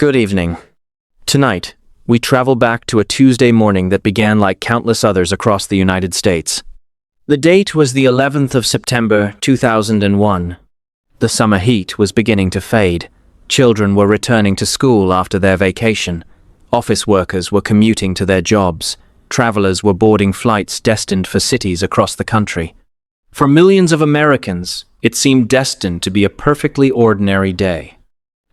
Good evening. Tonight, we travel back to a Tuesday morning that began like countless others across the United States. The date was the 11th of September, 2001. The summer heat was beginning to fade. Children were returning to school after their vacation. Office workers were commuting to their jobs. Travelers were boarding flights destined for cities across the country. For millions of Americans, it seemed destined to be a perfectly ordinary day.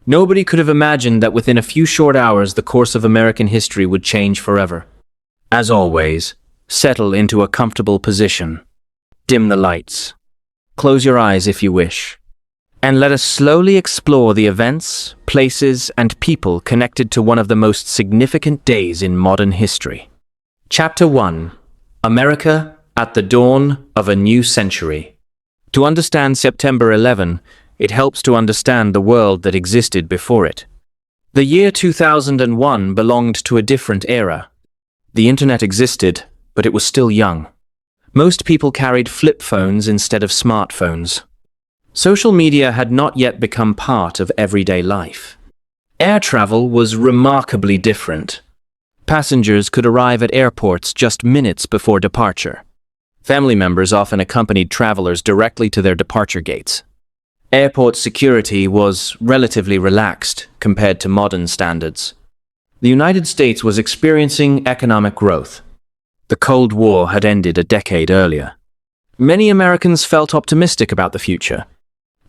Nobody could have imagined that within a few short hours the course of American history would change forever. As always, settle into a comfortable position. Dim the lights. Close your eyes if you wish. And let us slowly explore the events, places, and people connected to one of the most significant days in modern history. Chapter 1. America at the Dawn of a New Century. To understand September 11, it helps to understand the world that existed before it. The year 2001 belonged to a different era. The internet existed, but it was still young. Most people carried flip phones instead of smartphones. Social media had not yet become part of everyday life. Air travel was remarkably different. Passengers could arrive at airports just minutes before departure. Family members often accompanied travelers directly to their departure gates. Airport security was relatively relaxed compared to modern standards. The United States was experiencing economic growth. The Cold War had ended a decade earlier. Many Americans felt optimistic about the future.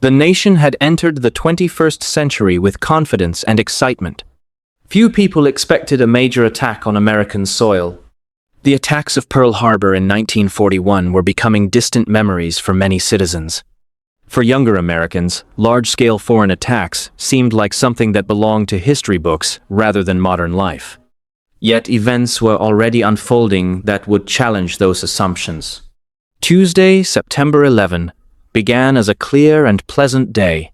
The nation had entered the 21st century with confidence and excitement. Few people expected a major attack on American soil. The attacks of Pearl Harbor in 1941 were becoming distant memories for many citizens. For younger Americans, large-scale foreign attacks seemed like something that belonged to history books rather than modern life. Yet events were already unfolding that would challenge those assumptions. Tuesday, September 11, began as a clear and pleasant day.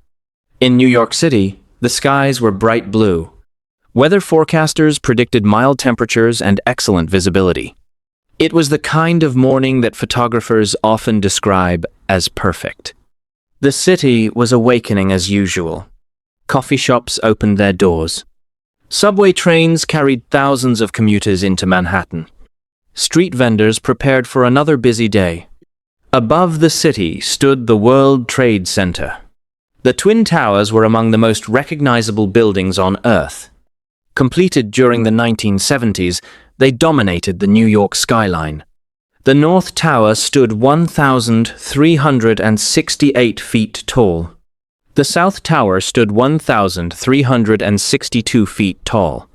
In New York City, the skies were bright blue. Weather forecasters predicted mild temperatures and excellent visibility. It was the kind of morning that photographers often describe as perfect. The city was awakening as usual. Coffee shops opened their doors. Subway trains carried thousands of commuters into Manhattan. Street vendors prepared for another busy day. Above the city stood the World Trade Center. The Twin Towers were among the most recognizable buildings on Earth. Completed during the 1970s, they dominated the New York skyline. The North Tower stood 1,368 feet tall. The South Tower stood 1,362 feet tall.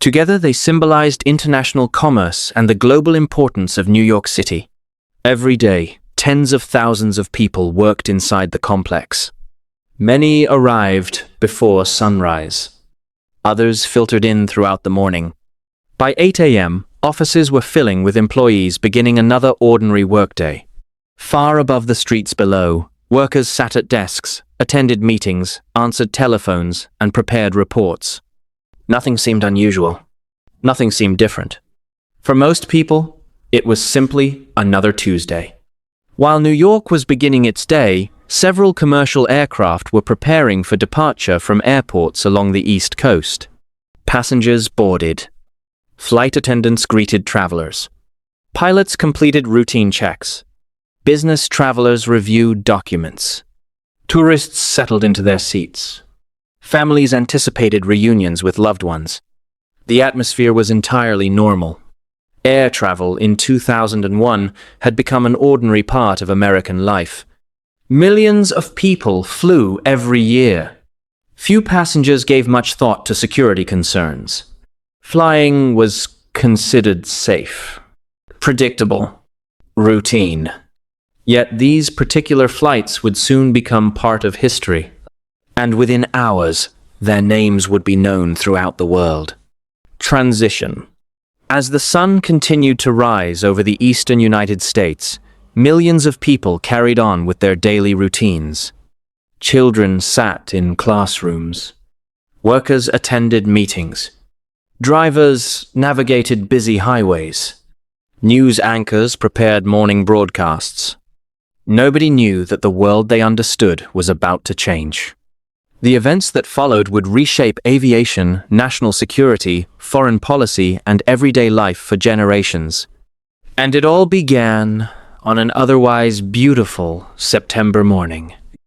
Together they symbolized international commerce and the global importance of New York City. Every day, tens of thousands of people worked inside the complex. Many arrived before sunrise. Others filtered in throughout the morning. By 8 a.m., offices were filling with employees beginning another ordinary workday. Far above the streets below, workers sat at desks, attended meetings, answered telephones, and prepared reports. Nothing seemed unusual. Nothing seemed different. For most people, it was simply another Tuesday. While New York was beginning its day, several commercial aircraft were preparing for departure from airports along the East Coast. Passengers boarded. Flight attendants greeted travelers. Pilots completed routine checks. Business travelers reviewed documents. Tourists settled into their seats. Families anticipated reunions with loved ones. The atmosphere was entirely normal. Air travel in 2001 had become an ordinary part of American life. Millions of people flew every year. Few passengers gave much thought to security concerns. Flying was considered safe, predictable, routine. Yet these particular flights would soon become part of history, and within hours, their names would be known throughout the world. Transition. As the sun continued to rise over the eastern United States, millions of people carried on with their daily routines. Children sat in classrooms. Workers attended meetings. Drivers navigated busy highways. News anchors prepared morning broadcasts. Nobody knew that the world they understood was about to change. The events that followed would reshape aviation, national security, foreign policy, and everyday life for generations. And it all began on an otherwise beautiful September morning.